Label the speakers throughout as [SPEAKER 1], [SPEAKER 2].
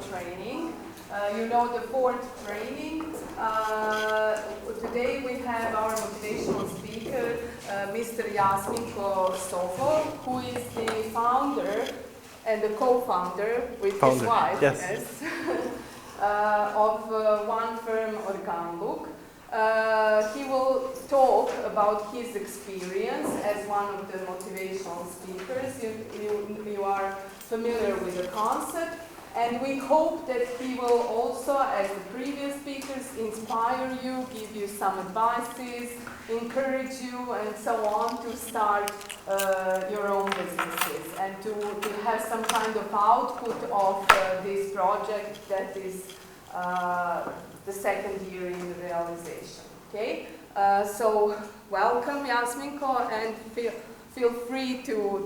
[SPEAKER 1] training. You know the fourth training. Today we have our motivational speaker, Mr. Jasmin Sofo, who is the founder and the co-founder with his wife, yes. Of one firm, Organlook. He will talk about his experience as one of the motivational speakers. You are familiar with the concept, and we hope that he will also, as the previous speakers, inspire you, give you some advices, encourage you, and so on to start your own businesses and to have some kind of output of this project that is the second year in realization. Okay, so welcome, Jasmin, and feel free to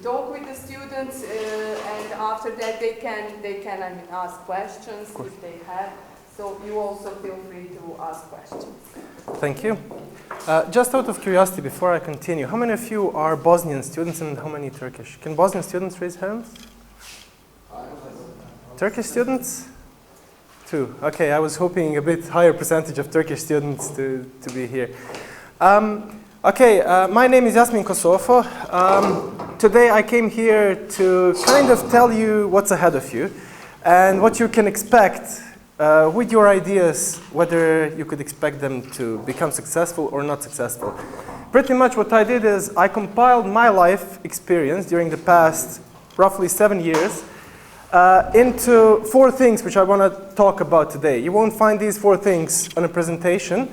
[SPEAKER 1] talk with the students, and after that they can ask questions if they have. So you also feel free to ask questions.
[SPEAKER 2] Thank you. Just out of curiosity, before I continue, how many of you are Bosnian students and how many Turkish? Can Bosnian students raise hands? Turkish students? 2. Okay, I was hoping a bit higher percentage of Turkish students to be here. My name is Jasmin Sofo. Today I came here to kind of tell you what's ahead of you and what you can expect with your ideas, whether you could expect them to become successful or not successful. Pretty much what I did is I compiled my life experience during the past roughly 7 years into 4 things which I want to talk about today. You won't find these 4 things on a presentation.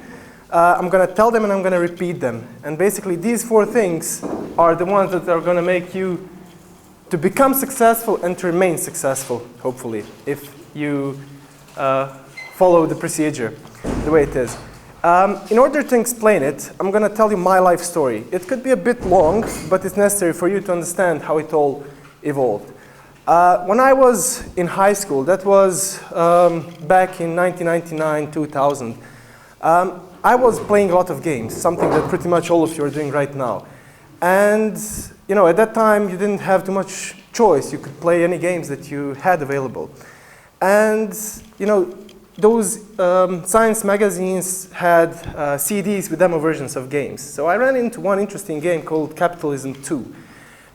[SPEAKER 2] I'm going to tell them and I'm going to repeat them. And basically these 4 things are the ones that are going to make you to become successful and to remain successful, hopefully, if you follow the procedure the way it is. In order to explain it, I'm going to tell you my life story. It could be a bit long, but it's necessary for you to understand how it all evolved. When I was in high school, that was back in 1999, 2000, I was playing a lot of games, something that pretty much all of you are doing right now. And at that time, you didn't have too much choice. You could play any games that you had available. And those science magazines had CDs with demo versions of games. So I ran into one interesting game called Capitalism 2.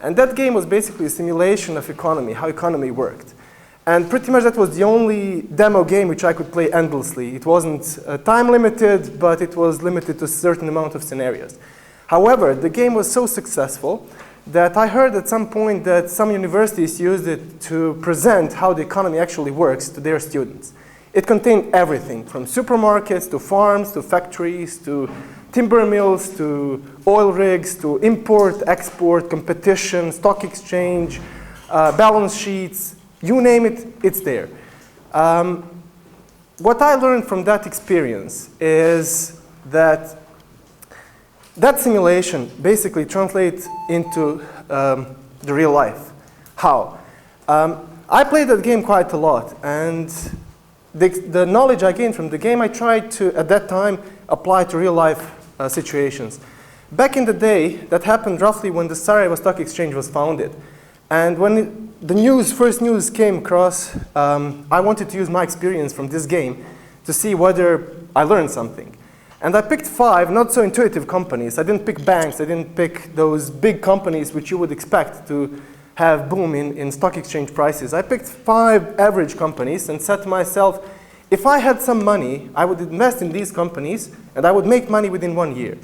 [SPEAKER 2] And that game was basically a simulation of economy, how economy worked. And pretty much that was the only demo game which I could play endlessly. It wasn't time limited, but it was limited to a certain amount of scenarios. However, the game was so successful that I heard at some point that some universities used it to present how the economy actually works to their students. It contained everything from supermarkets to farms to factories to timber mills to oil rigs to import, export, competition, stock exchange, balance sheets, you name it, it's there. What I learned from that experience is that simulation basically translates into the real life. How? I played that game quite a lot, and the knowledge I gained from the game I tried to, at that time, apply to real life situations. Back in the day, that happened roughly when the Sarajevo Stock Exchange was founded. And when the first news came across, I wanted to use my experience from this game to see whether I learned something. And I picked 5 not so intuitive companies. I didn't pick banks, I didn't pick those big companies which you would expect to have boom in stock exchange prices. I picked 5 average companies and said to myself, if I had some money, I would invest in these companies and I would make money within 1 year.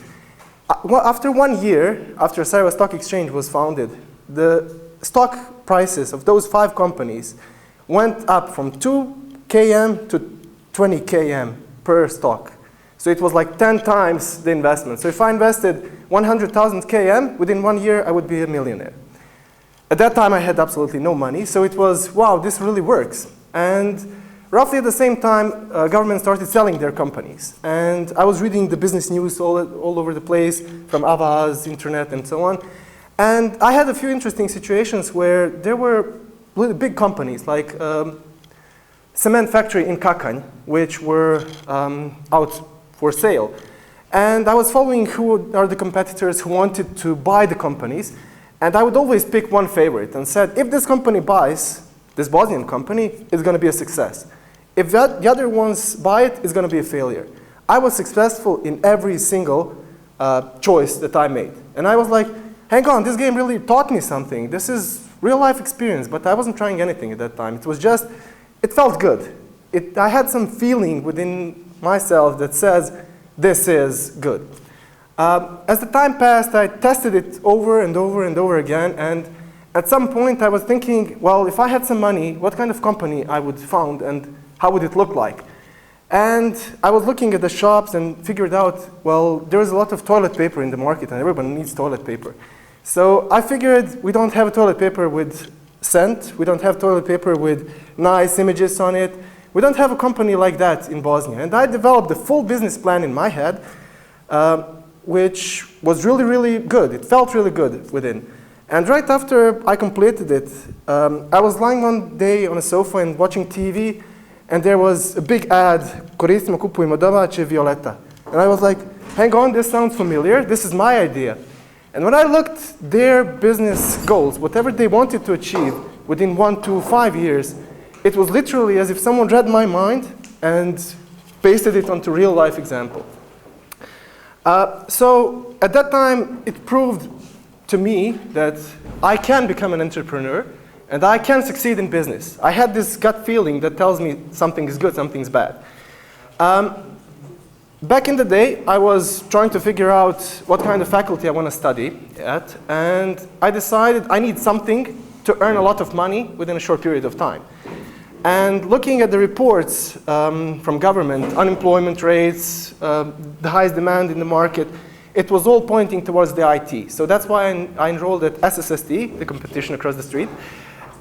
[SPEAKER 2] After 1 year, after Sarajevo Stock Exchange was founded, the stock prices of those 5 companies went up from 2 km to 20 km per stock. So it was like 10 times the investment. So if I invested 100,000 km, within 1 year, I would be a millionaire. At that time, I had absolutely no money. So it was, wow, this really works. And roughly at the same time, government started selling their companies. And I was reading the business news all over the place, from Avaz, internet, and so on. And I had a few interesting situations where there were really big companies, like cement factory in Kakanj, which were out for sale. And I was following who are the competitors who wanted to buy the companies. And I would always pick one favorite and said, if this company buys, this Bosnian company, it's going to be a success. If the other ones buy it, it's going to be a failure. I was successful in every single choice that I made. And I was like, hang on, this game really taught me something. This is real life experience, but I wasn't trying anything at that time. It was just, it felt good. I had some feeling within myself that says, this is good. As the time passed, I tested it over and over and over again, and at some point I was thinking, well, if I had some money, what kind of company I would found and how would it look like? And I was looking at the shops and figured out, well, there's a lot of toilet paper in the market and everyone needs toilet paper. So I figured we don't have a toilet paper with scent, we don't have toilet paper with nice images on it, we don't have a company like that in Bosnia. And I developed a full business plan in my head, which was really, really good. It felt really good within. And right after I completed it, I was lying one day on a sofa and watching TV, and there was a big ad, koristimo, kupujemo domaće, Violeta. And I was like, hang on, this sounds familiar, this is my idea. And when I looked their business goals, whatever they wanted to achieve within 1 to 5 years, it was literally as if someone read my mind and pasted it onto real life example. So at that time, it proved to me that I can become an entrepreneur and I can succeed in business. I had this gut feeling that tells me something is good, something's bad. Back in the day, I was trying to figure out what kind of faculty I want to study at, and I decided I need something to earn a lot of money within a short period of time. And looking at the reports from government, unemployment rates, the highest demand in the market, it was all pointing towards the IT. So that's why I enrolled at SSST, the competition across the street,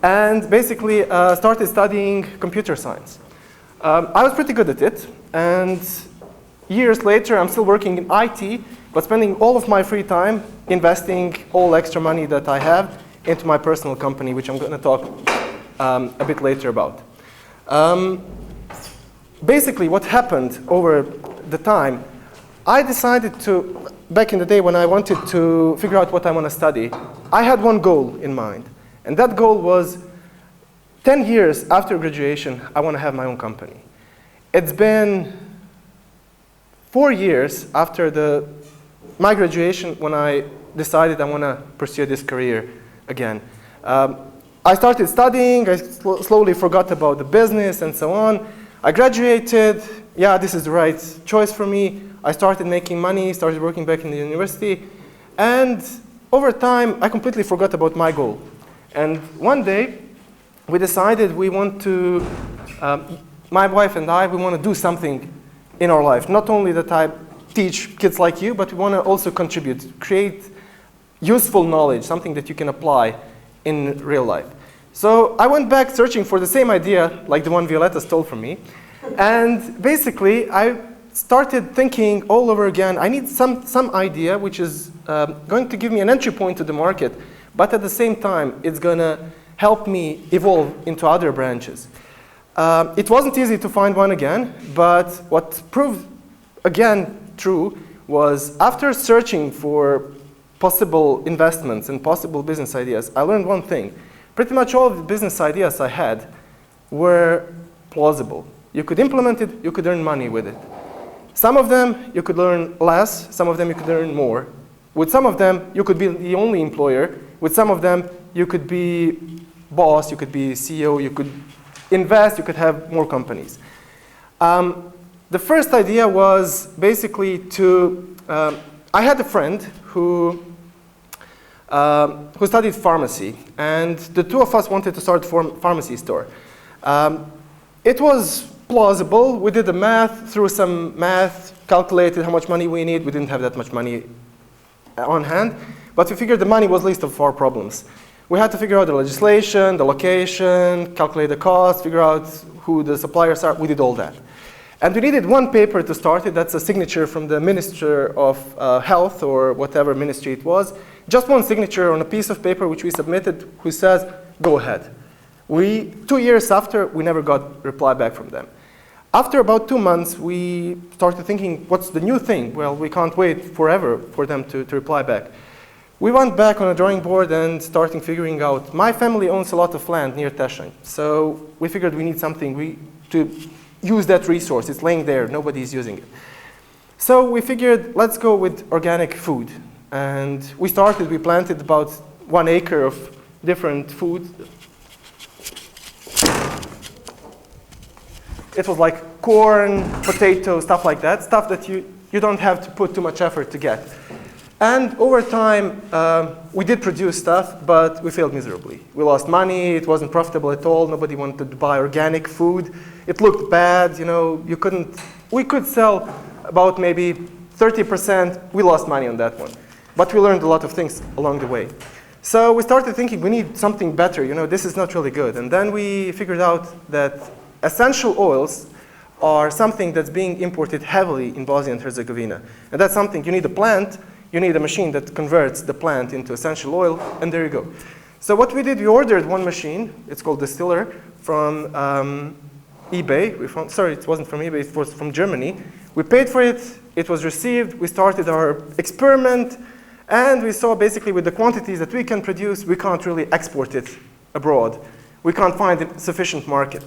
[SPEAKER 2] and basically started studying computer science. I was pretty good at it, and years later I'm still working in IT, but spending all of my free time investing all extra money that I have into my personal company, which I'm going to talk a bit later about. Basically, what happened over the time, I decided to, back in the day when I wanted to figure out what I want to study, I had one goal in mind. And that goal was 10 years after graduation, I want to have my own company. It's been 4 years after my graduation when I decided I want to pursue this career again. I started studying, I slowly forgot about the business and so on. I graduated, yeah, this is the right choice for me. I started making money, started working back in the university. And over time, I completely forgot about my goal. And one day, we decided we want to, my wife and I, we want to do something in our life. Not only that I teach kids like you, but we want to also contribute, create useful knowledge, something that you can apply in real life. So I went back searching for the same idea, like the one Violeta stole from me. And basically, I started thinking all over again, I need some idea which is going to give me an entry point to the market, but at the same time, it's going to help me evolve into other branches. It wasn't easy to find one again, but what proved again true was after searching for possible investments and possible business ideas, I learned one thing. Pretty much all of the business ideas I had were plausible. You could implement it, you could earn money with it. Some of them you could earn less, some of them you could earn more. With some of them, you could be the only employer. With some of them, you could be boss, you could be CEO, you could invest, you could have more companies. The first idea was basically to, I had a friend who studied pharmacy, and the two of us wanted to start a pharmacy store. It was plausible. We did the math, through some math, calculated how much money we need. We didn't have that much money on hand, but we figured the money was least of our problems. We had to figure out the legislation, the location, calculate the cost, figure out who the suppliers are. We did all that. And we needed one paper to start it. That's a signature from the Minister of Health or whatever ministry it was. Just one signature on a piece of paper which we submitted who says, go ahead. 2 years after, we never got a reply back from them. After about 2 months, we started thinking, what's the new thing? Well, we can't wait forever for them to reply back. we went back on a drawing board and starting figuring out, my family owns a lot of land near Teschan. So we figured we need something to use that resource. It's laying there, nobody's using it. So we figured, let's go with organic food. And we planted about 1 acre of different food. It was like corn, potato, stuff like that, stuff that you don't have to put too much effort to get. And over time, we did produce stuff, but we failed miserably. We lost money, it wasn't profitable at all, nobody wanted to buy organic food. It looked bad, we could sell about maybe 30%, we lost money on that one. But we learned a lot of things along the way. So we started thinking we need something better, this is not really good. And then we figured out that essential oils are something that's being imported heavily in Bosnia and Herzegovina. And that's something, you need a plant, you need a machine that converts the plant into essential oil, and there you go. So what we did, we ordered one machine, it's called Distiller, from eBay. It wasn't from eBay, it was from Germany. We paid for it, it was received, we started our experiment, and we saw basically with the quantities that we can produce, we can't really export it abroad. We can't find a sufficient market.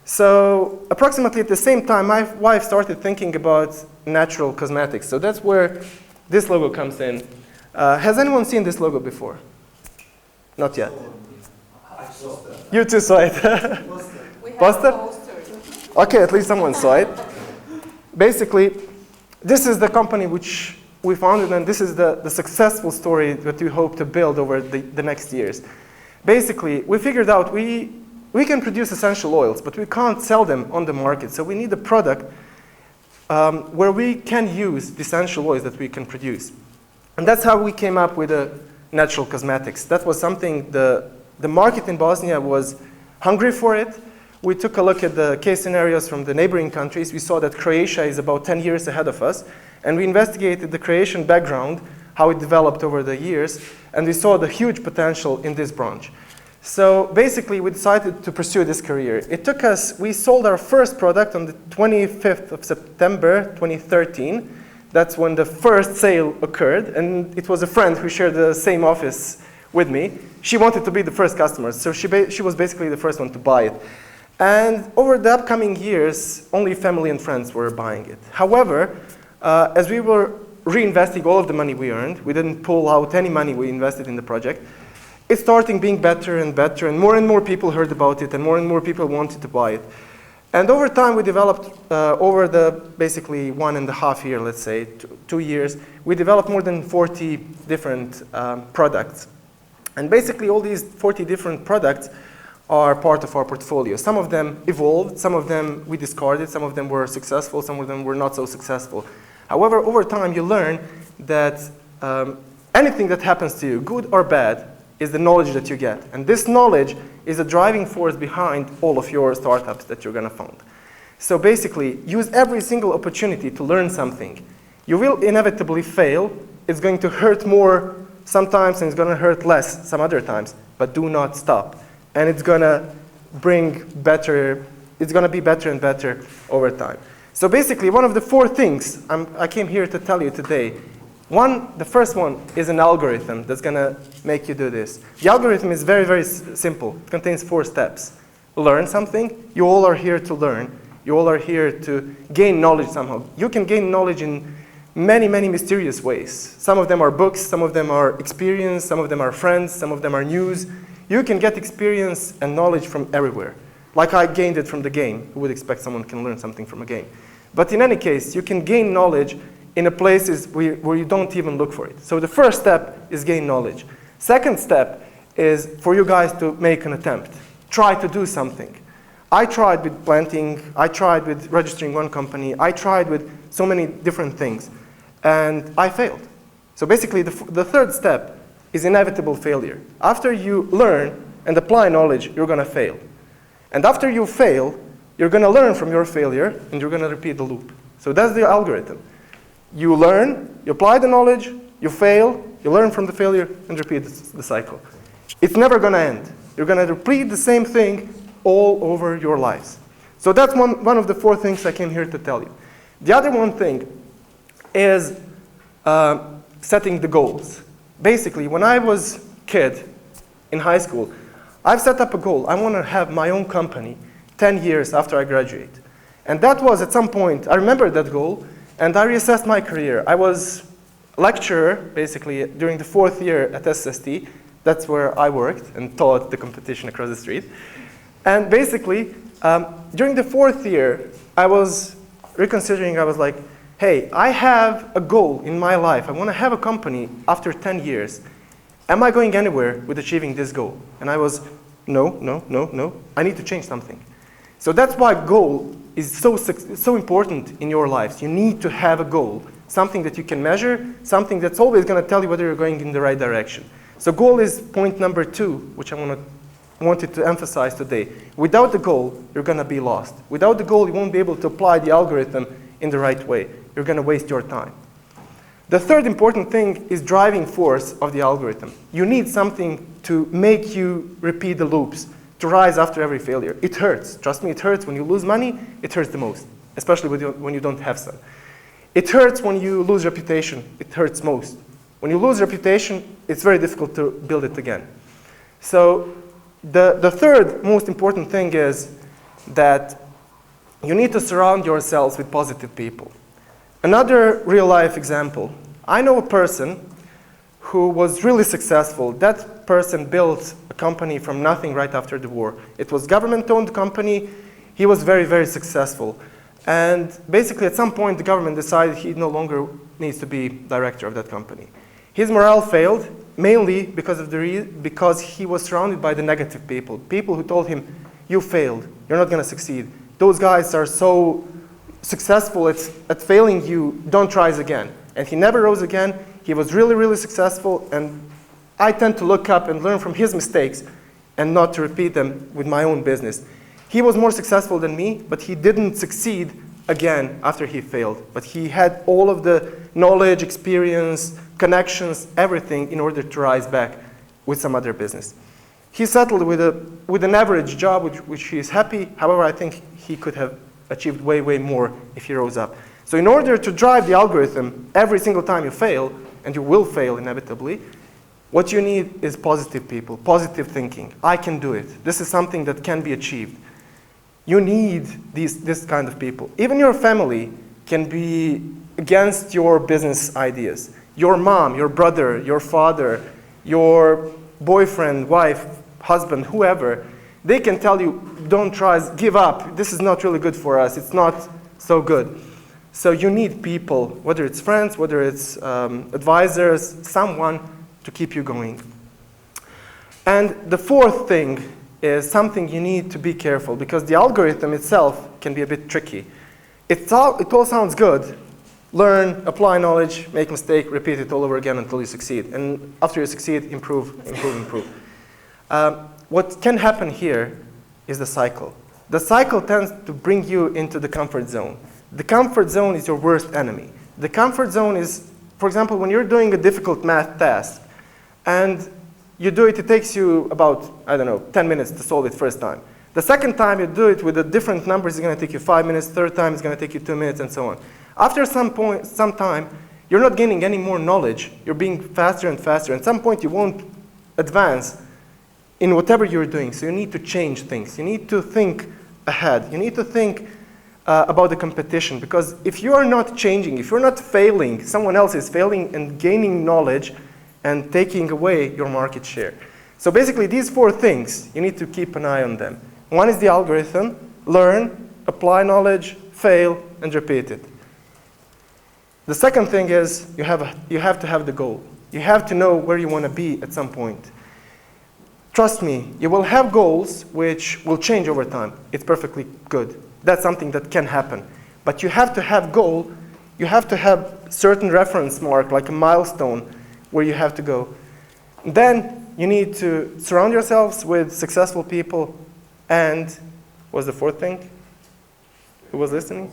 [SPEAKER 2] So approximately at the same time, my wife started thinking about natural cosmetics. So that's where this logo comes in. Has anyone seen this logo before? Not yet. You too saw it. Poster? Okay, at least someone saw it. Basically, this is the company which we founded, and this is the successful story that we hope to build over the next years. Basically, we figured out we can produce essential oils, but we can't sell them on the market. So we need a product where we can use the essential oils that we can produce. And that's how we came up with natural cosmetics. That was something the market in Bosnia was hungry for it. We took a look at the case scenarios from the neighboring countries. We saw that Croatia is about 10 years ahead of us. And we investigated the Croatian background, how it developed over the years. And we saw the huge potential in this branch. So basically, we decided to pursue this career. It took us, we sold our first product on the 25th of September, 2013. That's when the first sale occurred. And it was a friend who shared the same office with me. She wanted to be the first customer. So she was basically the first one to buy it. And over the upcoming years, only family and friends were buying it. However, as we were reinvesting all of the money we earned, we didn't pull out any money we invested in the project, it started being better and better, and more people heard about it, and more people wanted to buy it. And over time, we developed, over the basically 1.5 years, let's say, 2 years, we developed more than 40 different products. And basically, all these 40 different products are part of our portfolio. Some of them evolved, some of them we discarded, some of them were successful, some of them were not so successful. However, over time you learn that anything that happens to you, good or bad, is the knowledge that you get. And this knowledge is a driving force behind all of your startups that you're going to found. So basically, use every single opportunity to learn something. You will inevitably fail. It's going to hurt more sometimes, and it's going to hurt less some other times. But do not stop. And it's going to bring better, it's going to be better and better over time. So basically, one of the 4 things I came here to tell you today, the first one is an algorithm that's going to make you do this. The algorithm is very, very simple. It contains 4 steps. Learn something. You all are here to learn. You all are here to gain knowledge somehow. You can gain knowledge in many, many mysterious ways. Some of them are books, some of them are experience, some of them are friends, some of them are news. You can get experience and knowledge from everywhere. Like I gained it from the game. Who would expect someone can learn something from a game? But in any case, you can gain knowledge in places where you don't even look for it. So the first step is gain knowledge. Second step is for you guys to make an attempt. Try to do something. I tried with planting. I tried with registering one company. I tried with so many different things. And I failed. So basically, the third step is inevitable failure. After you learn and apply knowledge, you're going to fail. And after you fail, you're going to learn from your failure, and you're going to repeat the loop. So that's the algorithm. You learn, you apply the knowledge, you fail, you learn from the failure, and repeat the cycle. It's never going to end. You're going to repeat the same thing all over your lives. So that's one of the 4 things I came here to tell you. The other one thing is setting the goals. Basically, when I was a kid in high school, I've set up a goal. I want to have my own company 10 years after I graduate. And that was at some point, I remember that goal, and I reassessed my career. I was a lecturer, basically, during the 4th year at SST. That's where I worked and taught the competition across the street. And basically, during the 4th year, I was reconsidering. I was like, hey, I have a goal in my life. I want to have a company after 10 years. Am I going anywhere with achieving this goal? And I was, no. I need to change something. So that's why goal is so important in your lives. You need to have a goal, something that you can measure, something that's always going to tell you whether you're going in the right direction. So goal is point number 2, which I wanted to emphasize today. Without the goal, you're going to be lost. Without the goal, you won't be able to apply the algorithm in the right way. You're going to waste your time. The third important thing is driving force of the algorithm. You need something to make you repeat the loops, to rise after every failure. It hurts. Trust me, it hurts. When you lose money, it hurts the most, especially when you don't have some. It hurts when you lose reputation. It hurts most. When you lose reputation, it's very difficult to build it again. So the third most important thing is that you need to surround yourselves with positive people. Another real-life example. I know a person who was really successful. That person built a company from nothing right after the war. It was a government-owned company. He was very, very successful. And basically, at some point, the government decided he no longer needs to be director of that company. His morale failed, mainly because he was surrounded by the negative people. People who told him, you failed, you're not going to succeed. Those guys are so successful at failing you, don't try it again. And he never rose again. He was really, really successful, and I tend to look up and learn from his mistakes and not to repeat them with my own business. He was more successful than me, but he didn't succeed again after he failed. But he had all of the knowledge, experience, connections, everything in order to rise back with some other business. He settled with an average job, which he is happy. However, I think he could have achieved way, way more if he rose up. So in order to drive the algorithm every single time you fail, and you will fail inevitably, what you need is positive people, positive thinking. I can do it. This is something that can be achieved. You need this kind of people. Even your family can be against your business ideas. Your mom, your brother, your father, your boyfriend, wife, husband, whoever, they can tell you, don't try, give up. This is not really good for us. It's not so good. So you need people, whether it's friends, whether it's advisors, someone to keep you going. And the fourth thing is something you need to be careful, because the algorithm itself can be a bit tricky. It all sounds good. Learn, apply knowledge, make mistake, repeat it all over again until you succeed. And after you succeed, improve. What can happen here is the cycle. The cycle tends to bring you into the comfort zone. The comfort zone is your worst enemy. The comfort zone is, for example, when you're doing a difficult math task, and you do it, it takes you about, 10 minutes to solve it first time. The second time you do it with the different numbers, it's going to take you 5 minutes. Third time, it's going to take you 2 minutes, and so on. After some time, you're not gaining any more knowledge. You're being faster and faster. At some point, you won't advance in whatever you're doing. So you need to change things. You need to think ahead. You need to think about the competition. Because if you are not changing, if you're not failing, someone else is failing and gaining knowledge and taking away your market share. So basically, these four things, you need to keep an eye on them. One is the algorithm: learn, apply knowledge, fail, and repeat it. The second thing is you have to have the goal. You have to know where you want to be at some point. Trust me, you will have goals which will change over time. It's perfectly good. That's something that can happen. But you have to have goal. You have to have certain reference mark, like a milestone, where you have to go. Then you need to surround yourselves with successful people. And what's the fourth thing? Who was listening?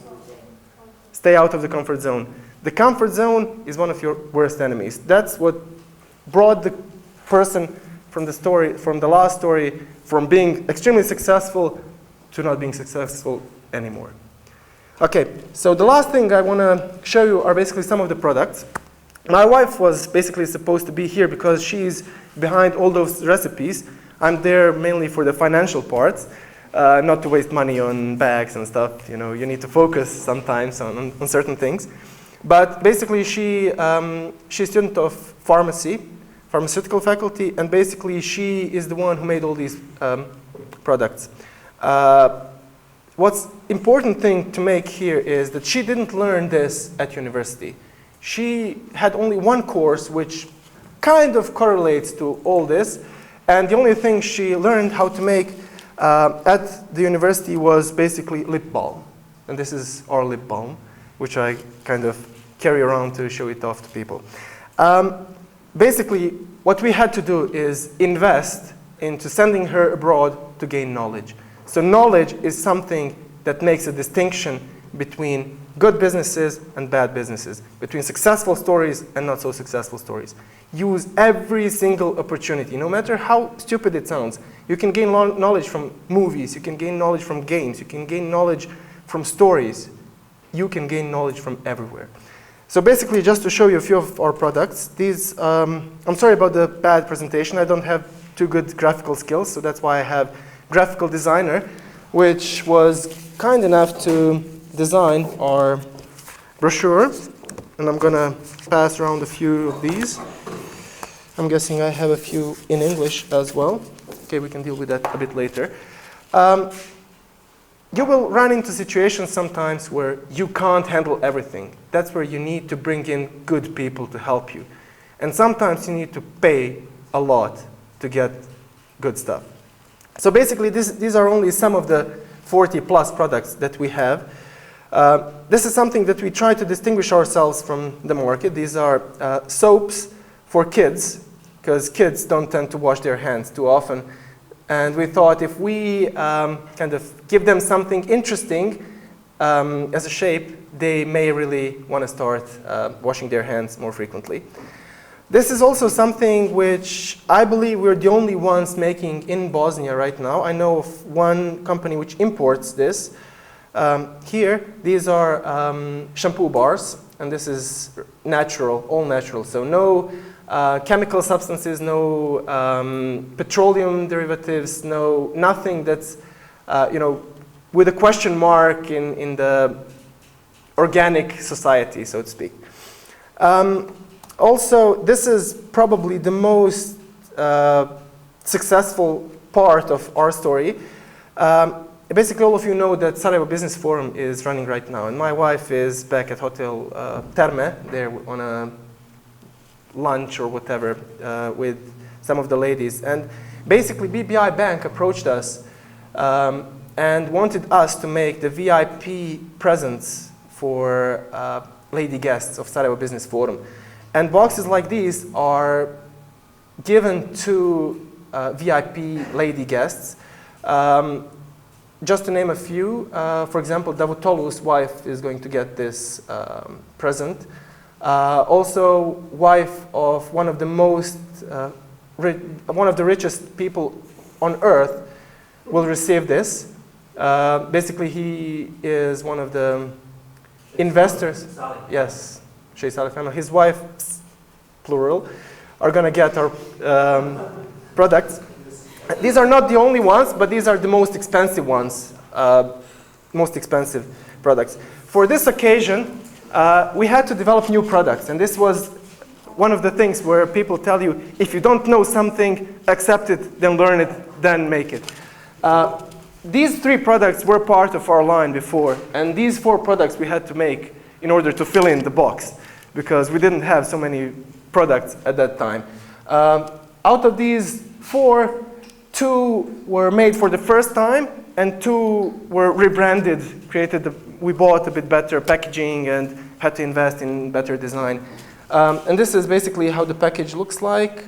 [SPEAKER 2] Stay out of the comfort zone. The comfort zone is one of your worst enemies. That's what brought the person from the last story, from being extremely successful to not being successful anymore. Okay, so the last thing I want to show you are basically some of the products. My wife was basically supposed to be here because she's behind all those recipes. I'm there mainly for the financial parts, not to waste money on bags and stuff. You know, you need to focus sometimes on certain things. But basically, she's a student of pharmaceutical faculty, and basically she is the one who made all these products. What's important thing to make here is that she didn't learn this at university. She had only one course which kind of correlates to all this, and the only thing she learned how to make at the university was basically lip balm. And this is our lip balm, which I kind of carry around to show it off to people. Basically, what we had to do is invest into sending her abroad to gain knowledge. So knowledge is something that makes a distinction between good businesses and bad businesses, between successful stories and not so successful stories. Use every single opportunity, no matter how stupid it sounds. You can gain knowledge from movies, you can gain knowledge from games, you can gain knowledge from stories. You can gain knowledge from everywhere. So basically, just to show you a few of our products, these, I'm sorry about the bad presentation. I don't have too good graphical skills, so that's why I have graphical designer, which was kind enough to design our brochure. And I'm gonna pass around a few of these. I'm guessing I have a few in English as well. Okay, we can deal with that a bit later. You will run into situations sometimes where you can't handle everything. That's where you need to bring in good people to help you. And sometimes you need to pay a lot to get good stuff. So basically, these are only some of the 40+ products that we have. This is something that we try to distinguish ourselves from the market. These are soaps for kids, because kids don't tend to wash their hands too often. And we thought if we kind of give them something interesting as a shape, they may really want to start washing their hands more frequently. This is also something which I believe we're the only ones making in Bosnia right now. I know of one company which imports this. Here, these are shampoo bars, and this is natural, all natural. So no chemical substances, no petroleum derivatives, nothing that's with a question mark in the organic society, so to speak. Also, this is probably the most successful part of our story. Basically, all of you know that Sarajevo Business Forum is running right now, and my wife is back at Hotel Terme, there on a lunch or whatever with some of the ladies. And basically, BBI Bank approached us and wanted us to make the VIP presents for lady guests of Sarajevo Business Forum. And boxes like these are given to VIP lady guests. Just to name a few, for example, Davutoglu's wife is going to get this present. Also, wife of one of the richest people on earth will receive this. Basically, he is one of the investors. Yes. His wife, plural, are going to get our products. These are not the only ones, but these are the most expensive ones, most expensive products. For this occasion, we had to develop new products, and this was one of the things where people tell you, if you don't know something, accept it, then learn it, then make it. These 3 products were part of our line before, and these 4 products we had to make in order to fill in the box, because we didn't have so many products at that time. Out of these 4, 2 were made for the first time, and 2 were rebranded, we bought a bit better packaging and had to invest in better design. And this is basically how the package looks like,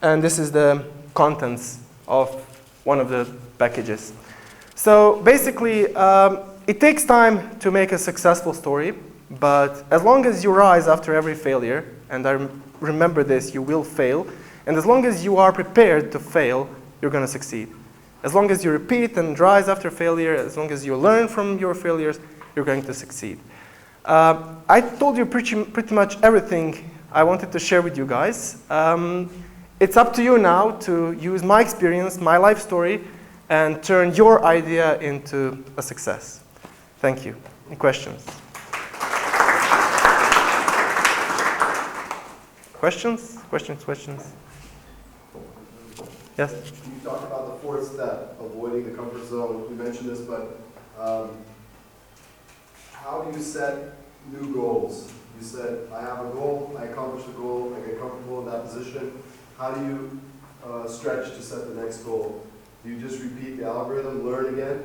[SPEAKER 2] and this is the contents of one of the packages. So basically, it takes time to make a successful story, but as long as you rise after every failure, and I remember this, you will fail, and as long as you are prepared to fail, you're going to succeed. As long as you repeat and rise after failure, as long as you learn from your failures, you're going to succeed. I told you pretty much everything I wanted to share with you guys. It's up to you now to use my experience, my life story, and turn your idea into a success. Thank you. Any questions? Questions? Questions? Yes?
[SPEAKER 3] You talked about the fourth step, avoiding the comfort zone. You mentioned this, but how do you set new goals? You said, I have a goal, I accomplish the goal, I get comfortable in that position. How do you stretch to set the next goal? Do you just repeat the algorithm, learn again,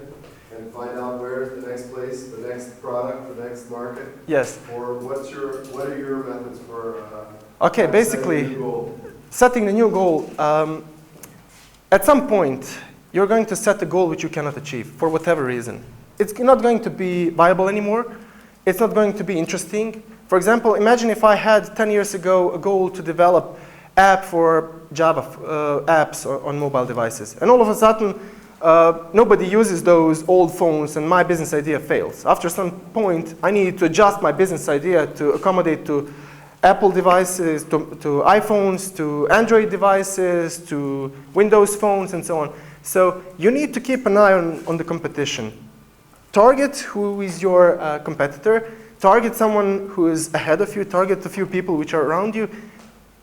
[SPEAKER 3] and find out where's the next place, the next product, the next market?
[SPEAKER 2] Yes.
[SPEAKER 3] Or what are your methods for
[SPEAKER 2] okay, basically, setting a new goal. At some point, you're going to set a goal which you cannot achieve for whatever reason. It's not going to be viable anymore. It's not going to be interesting. For example, imagine if I had 10 years ago a goal to develop app for Java apps on mobile devices. And all of a sudden, nobody uses those old phones and my business idea fails. After some point, I needed to adjust my business idea to accommodate to Apple devices, to iPhones, to Android devices, to Windows phones, and so on. So you need to keep an eye on the competition. Target who is your competitor. Target someone who is ahead of you. Target a few people which are around you.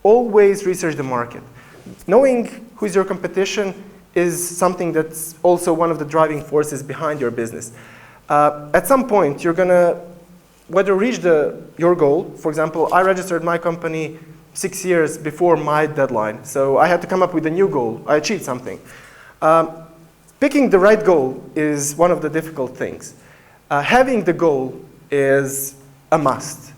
[SPEAKER 2] Always research the market. Knowing who is your competition is something that's also one of the driving forces behind your business. At some point, you're going to whether reach your goal. For example, I registered my company 6 years before my deadline, so I had to come up with a new goal. I achieved something. Picking the right goal is one of the difficult things. Having the goal is a must.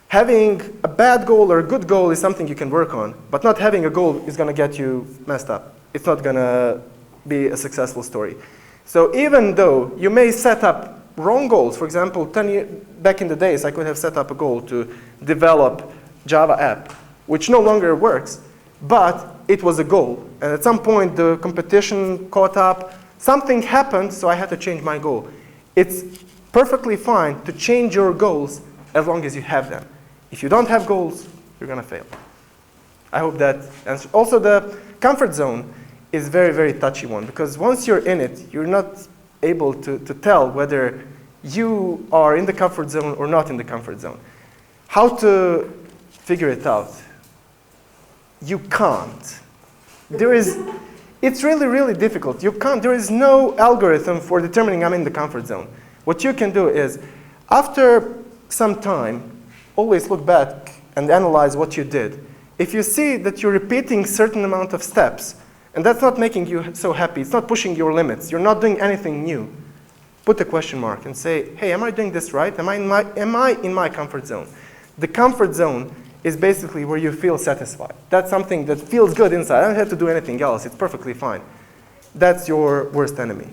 [SPEAKER 2] Having a bad goal or a good goal is something you can work on, but not having a goal is going to get you messed up. It's not going to be a successful story. So even though you may set up wrong goals, for example, back in the days, I could have set up a goal to develop Java app, which no longer works, but it was a goal. And at some point, the competition caught up. Something happened, so I had to change my goal. It's perfectly fine to change your goals as long as you have them. If you don't have goals, you're going to fail. I hope that answers. Also, the comfort zone is very, very touchy one, because once you're in it, you're not able to tell whether you are in the comfort zone or not in the comfort zone. How to figure it out? You can't. It's really, really difficult. You can't. There is no algorithm for determining I'm in the comfort zone. What you can do is, after some time, always look back and analyze what you did. If you see that you're repeating certain amount of steps, and that's not making you so happy, it's not pushing your limits, you're not doing anything new, put a question mark and say, hey, am I doing this right? Am I in my comfort zone? The comfort zone is basically where you feel satisfied. That's something that feels good inside. I don't have to do anything else. It's perfectly fine. That's your worst enemy.